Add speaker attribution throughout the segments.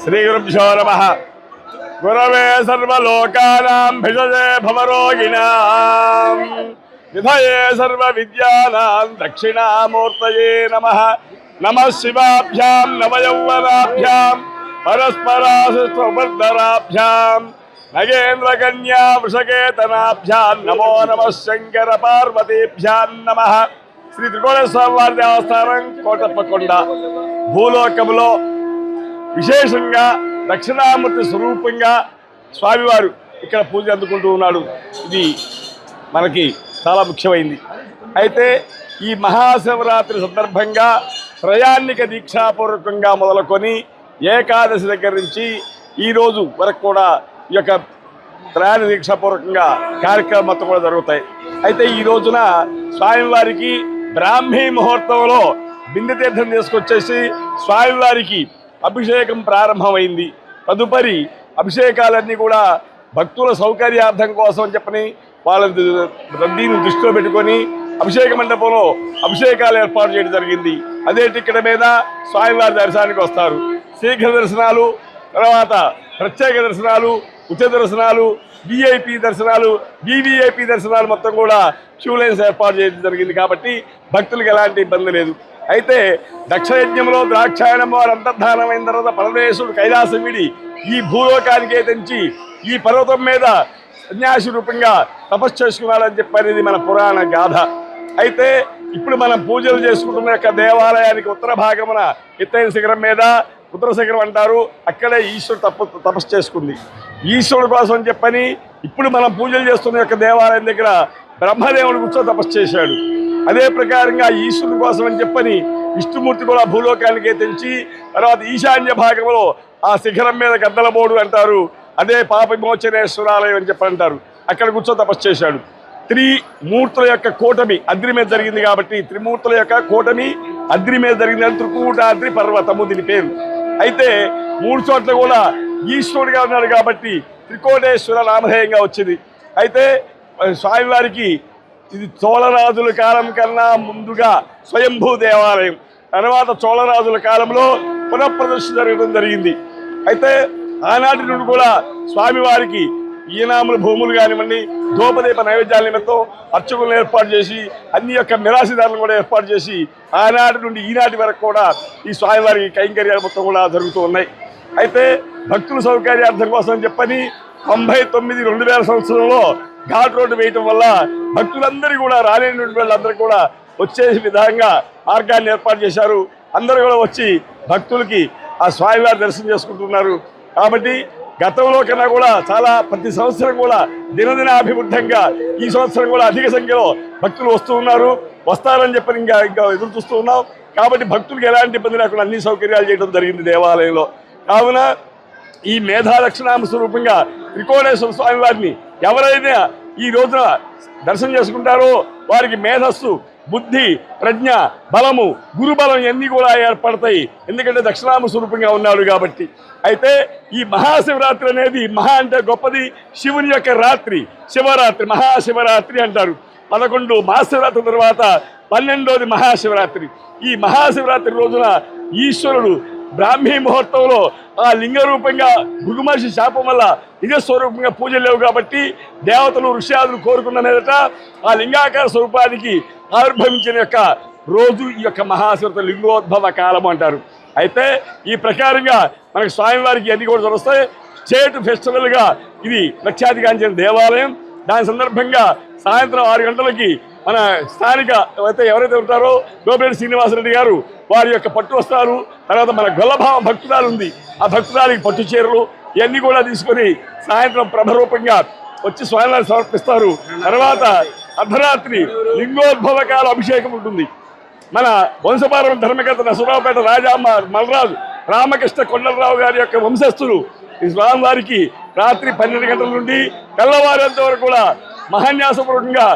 Speaker 1: श्रीगुरुभ्यो नमः। गुरवे सर्वलोकानां भिषजे भवरोगिणां विधये सर्वविद्यानां दक्षिणामूर्तये नमः। नमः शिवाभ्यां नवयौवनाभ्यां परस्पराशुवर्धनाभ्यां नगेन्द्रकन्या वृषकेतनाभ्यां नमो नमः। शंकर पार्वतीभ्यां नमः। శ్రీ త్రికోణేశ్వర వారి దేవస్థానం కోటప్పకొండ భూలోకములో విశేషంగా దక్షిణామూర్తి స్వరూపంగా స్వామివారు ఇక్కడ పూజ అందుకుంటూ ఉన్నాడు. ఇది మనకి చాలా ముఖ్యమైంది. అయితే ఈ మహాశివరాత్రి సందర్భంగా త్రయాన్నిక దీక్షాపూర్వకంగా మొదలుకొని ఏకాదశి దగ్గర నుంచి ఈరోజు వరకు కూడా ఈ యొక్క త్రయాన్ని దీక్షాపూర్వకంగా కార్యక్రమం మొత్తం కూడా జరుగుతాయి. అయితే ఈ రోజున స్వామివారికి బ్రాహ్మీ ముహూర్తంలో బిందె తీర్థం తీసుకొచ్చేసి స్వామివారికి అభిషేకం ప్రారంభమైంది. తదుపరి అభిషేకాలన్నీ కూడా భక్తుల సౌకర్యార్థం కోసం చెప్పని వాళ్ళ రద్దీని దృష్టిలో పెట్టుకొని అభిషేక మండపంలో అభిషేకాలు ఏర్పాటు చేయడం జరిగింది. అదే టికెట్ మీద స్వామివారి దర్శనానికి వస్తారు. శీఘ్ర దర్శనాలు, తర్వాత ప్రత్యేక దర్శనాలు, ఉచిత దర్శనాలు, విఐపి దర్శనాలు, వివిఐపి దర్శనాలు మొత్తం కూడా క్యూ లైన్స్ ఏర్పాటు చేయడం జరిగింది. కాబట్టి భక్తులకు ఎలాంటి ఇబ్బంది లేదు. అయితే దక్షయజ్ఞంలో ద్రాక్షాయణం వారు అంతర్ధానమైన తర్వాత పరమేశ్వరుడు కైలాసం విడి ఈ భూలోకానికే తెంచి ఈ పర్వతం మీద సన్యాసి రూపంగా తపస్సు చేసుకున్నాడని చెప్పనేది మన పురాణ గాథ. అయితే ఇప్పుడు మనం పూజలు చేసుకుంటున్న యొక్క దేవాలయానికి ఉత్తర భాగమున ఎత్తైన శిఖరం మీద ఉత్తర శిఖరం అంటారు. అక్కడే ఈశ్వరుడు తపస్సు చేసుకుంది. ఈశ్వరుడు కోసం చెప్పని ఇప్పుడు మనం పూజలు చేస్తున్న యొక్క దేవాలయం దగ్గర బ్రహ్మదేవుడు కూర్చొని తపస్సు చేశాడు. అదే ప్రకారంగా ఈశ్వరుడు కోసం అని చెప్పని విష్ణుమూర్తి కూడా భూలోకానికే తెంచి తర్వాత ఈశాన్య భాగంలో ఆ శిఖరం మీద గద్దలబోడు అంటారు. అదే పాప విమోచనేశ్వరాలయం అని చెప్పి అంటారు. అక్కడ కూర్చొని తపస్సు చేశాడు. త్రిమూర్తుల యొక్క కూటమి అద్రి మీద జరిగింది కాబట్టి త్రిమూర్తుల యొక్క కూటమి అద్రి మీద జరిగింది. త్రికూటాద్రి పర్వతము దీని పేరు. అయితే మూడు చోట్ల కూడా ఈశ్వరుడిగా ఉన్నాడు కాబట్టి త్రికోటేశ్వర నామధేయంగా వచ్చింది. అయితే స్వామివారికి ఇది చోళరాజుల కాలం కన్నా ముందుగా స్వయంభూ దేవాలయం, తర్వాత చోళరాజుల కాలంలో పునఃప్రతిష్ఠ జరగడం జరిగింది. అయితే ఆనాటి నుండి కూడా స్వామివారికి ఈనాముల భూములు కానివ్వండి, ధూపదీప నైవేద్యాల నిమిత్తం అర్చకులను ఏర్పాటు చేసి అన్ని యొక్క మిరాసిదారులను కూడా ఏర్పాటు చేసి ఆనాటి నుండి ఈనాటి వరకు కూడా ఈ స్వామివారికి కైంకర్యాలు మొత్తం కూడా జరుగుతూ ఉన్నాయి. అయితే భక్తుల సౌకర్యార్థం కోసం చెప్పని 99-2000 సంవత్సరంలో ఘాట్ రోడ్డు వేయటం వల్ల భక్తులందరూ కూడా రాలేని వాళ్ళందరూ కూడా వచ్చే విధంగా మార్గాన్ని ఏర్పాటు చేశారు. అందరూ కూడా వచ్చి భక్తులకి ఆ స్వామివారి దర్శనం చేసుకుంటున్నారు. కాబట్టి గతంలో కన్నా కూడా చాలా ప్రతి సంవత్సరం కూడా దినదినాభివృద్ధంగా ఈ సంవత్సరం కూడా అధిక సంఖ్యలో భక్తులు వస్తూ ఉన్నారు. వస్తారని చెప్పని ఇంకా ఎదురు చూస్తూ ఉన్నాం. కాబట్టి భక్తులకు ఎలాంటి ఇబ్బంది లేకుండా అన్ని సౌకర్యాలు చేయడం జరిగింది దేవాలయంలో. కావున ఈ మేధా దక్షిణామ స్వరూపంగా త్రికోణేశ్వర స్వామి వారిని ఎవరైనా ఈ రోజున దర్శనం చేసుకుంటారో వారికి మేధస్సు, బుద్ధి, ప్రజ్ఞ, బలము, గురుబలం ఇవన్నీ కూడా ఏర్పడతాయి. ఎందుకంటే దక్షిణామ స్వరూపంగా ఉన్నాడు కాబట్టి. అయితే ఈ మహాశివరాత్రి అనేది మహా అంటే గొప్పది, శివుని యొక్క రాత్రి, శివరాత్రి, మహాశివరాత్రి అంటారు. 11 మహాశివరాత్రి తర్వాత 12వది మహాశివరాత్రి. ఈ మహాశివరాత్రి రోజున ఈశ్వరుడు బ్రాహ్మీ ముహూర్తంలో ఆ లింగ రూపంగా భృగుమహర్షి శాపం వల్ల నిజస్వరూపంగా పూజలు లేవు కాబట్టి దేవతలు ఋష్యాదులు కోరుకున్న మీదట ఆ లింగాకార స్వరూపానికి ఆవిర్భవించిన యొక్క రోజు ఈ యొక్క మహాశివరాత్రి లింగోద్భవ కాలం అంటారు. అయితే ఈ ప్రకారంగా మనకు స్వామివారికి అన్ని కూడా వస్తాయి. స్టేట్ ఫెస్టివల్గా ఇది ప్రఖ్యాతిగాంచిన దేవాలయం. దాని సందర్భంగా సాయంత్రం 6 గంటలకి మన స్థానిక ఎవరైతే ఉంటారో గోపిరెడ్డి శ్రీనివాసరెడ్డి గారు వారి యొక్క పట్టు వస్త్రాలు, తర్వాత మన గొల్లభావ భక్తురాలు ఉంది, ఆ భక్తురాలికి పట్టు చీరలు ఇవన్నీ కూడా తీసుకొని సాయంత్రం ప్రభరూపంగా వచ్చి స్వామివారిని సమర్పిస్తారు. తర్వాత అర్ధరాత్రి లింగోద్భవ కాల అభిషేకం ఉంటుంది. మన వంశపారం ధర్మకర్త నరసరావుపేట రాజా మల్రాజు రామకృష్ణ కొండలరావు గారి యొక్క వంశస్థులు ఈ స్వామివారికి రాత్రి 12 గంటల నుండి తెల్లవారేంత వరకు కూడా మహాన్యాసపూర్వకంగా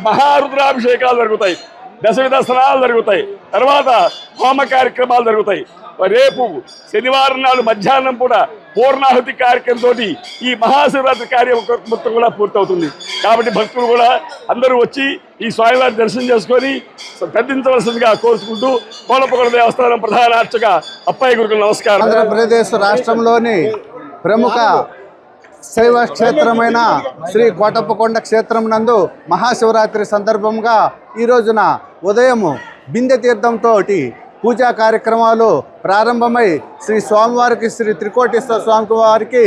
Speaker 1: మహారుద్రాభిషేకాలు జరుగుతాయి, దశవిధ స్నానాలు జరుగుతాయి, తర్వాత హోమ కార్యక్రమాలు జరుగుతాయి. రేపు శనివారం నాడు మధ్యాహ్నం పూట పూర్ణాహుతి కార్యక్రమంతో ఈ మహాశివరాత్రి కార్యం మొత్తం కూడా పూర్తవుతుంది. కాబట్టి భక్తులు కూడా అందరూ వచ్చి ఈ స్వామివారి దర్శనం చేసుకొని తరించవలసిందిగా కోరుకుంటూ కోటప్పకొండ దేవస్థానం ప్రధాన అర్చక అప్పయ్య గురుకులు నమస్కారం.
Speaker 2: ఆంధ్రప్రదేశ్ రాష్ట్రంలోని ప్రముఖ శైవ క్షేత్రమైన శ్రీ కోటప్పకొండ క్షేత్రం నందు మహాశివరాత్రి సందర్భంగా ఈ రోజున ఉదయము బిందె తీర్థంతో పూజా కార్యక్రమాలు ప్రారంభమై శ్రీ స్వామివారికి శ్రీ త్రికోటేశ్వర స్వామి వారికి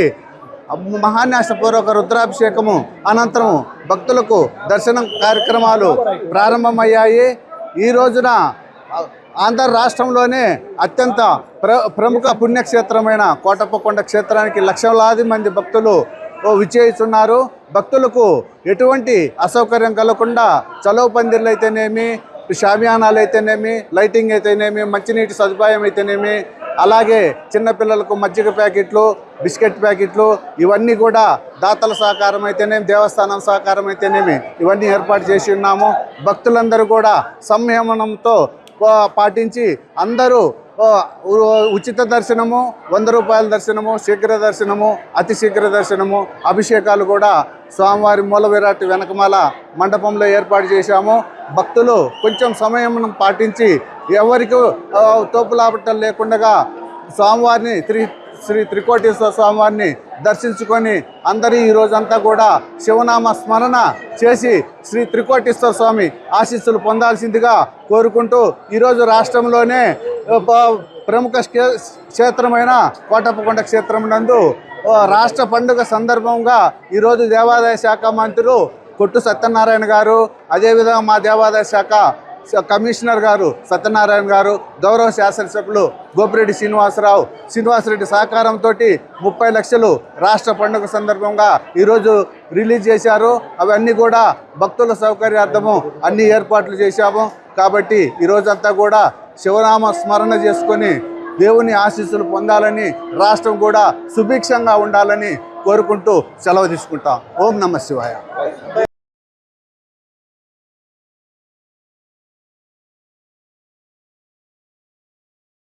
Speaker 2: మహాన్యాసపూర్వక రుద్రాభిషేకము అనంతరం భక్తులకు దర్శనం కార్యక్రమాలు ప్రారంభమయ్యాయి. ఈ రోజున ఆంధ్ర రాష్ట్రంలోనే అత్యంత ప్రముఖ పుణ్యక్షేత్రమైన కోటప్పకొండ క్షేత్రానికి లక్షలాది మంది భక్తులు విచ్చేస్తున్నారు. భక్తులకు ఎటువంటి అసౌకర్యం కలగకుండా చలువ పందిర్లు అయితేనేమి, షామియానాలు అయితేనేమి, లైటింగ్ అయితేనేమి, మంచినీటి సదుపాయం అయితేనేమి, అలాగే చిన్నపిల్లలకు మజ్జిగ ప్యాకెట్లు, బిస్కెట్ ప్యాకెట్లు ఇవన్నీ కూడా దాతల సహకారం అయితేనేమి, దేవస్థానం సహకారం అయితేనేమి ఇవన్నీ ఏర్పాటు చేసి ఉన్నాము. భక్తులందరూ కూడా సంయమనంతో పాటించి అందరూ ఉచిత దర్శనము, 100 రూపాయల దర్శనము, శీఘ్ర దర్శనము, అతి శీఘ్ర దర్శనము, అభిషేకాలు కూడా స్వామివారి మూల విరాట్ వెనకమాల మండపంలో ఏర్పాటు చేశాము. భక్తులు కొంచెం సమయం పాటించి ఎవరికి తోపులాపటం లేకుండా స్వామివారిని శ్రీ త్రికోటేశ్వర స్వామివారిని దర్శించుకొని అందరూ ఈ రోజంతా కూడా శివనామ స్మరణ చేసి శ్రీ త్రికోటేశ్వర స్వామి ఆశీస్సులు పొందాల్సిందిగా కోరుకుంటూ ఈరోజు రాష్ట్రంలోనే ప్రముఖ క్షేత్రమైన కోటప్పకొండ క్షేత్రం నందు రాష్ట్ర పండుగ సందర్భంగా ఈరోజు దేవాదాయ శాఖ మంత్రులు కొట్టు సత్యనారాయణ గారు, అదేవిధంగా మా దేవాదాయ శాఖ కమిషనర్ గారు సత్యనారాయణ గారు, గౌరవ శాసనసభ్యులు గోపిరెడ్డి శ్రీనివాసరెడ్డి సహకారంతో 30 లక్షలు రాష్ట్ర పండుగ సందర్భంగా ఈరోజు రిలీజ్ చేశారు. అవన్నీ కూడా భక్తుల సౌకర్యార్థము అన్ని ఏర్పాట్లు చేశాము. కాబట్టి ఈరోజంతా కూడా శివనామ స్మరణ చేసుకొని దేవుని ఆశీస్సులు పొందాలని, రాష్ట్రం కూడా సుభిక్షంగా ఉండాలని కోరుకుంటూ సెలవు తీసుకుంటాం. ఓం నమః శివాయ.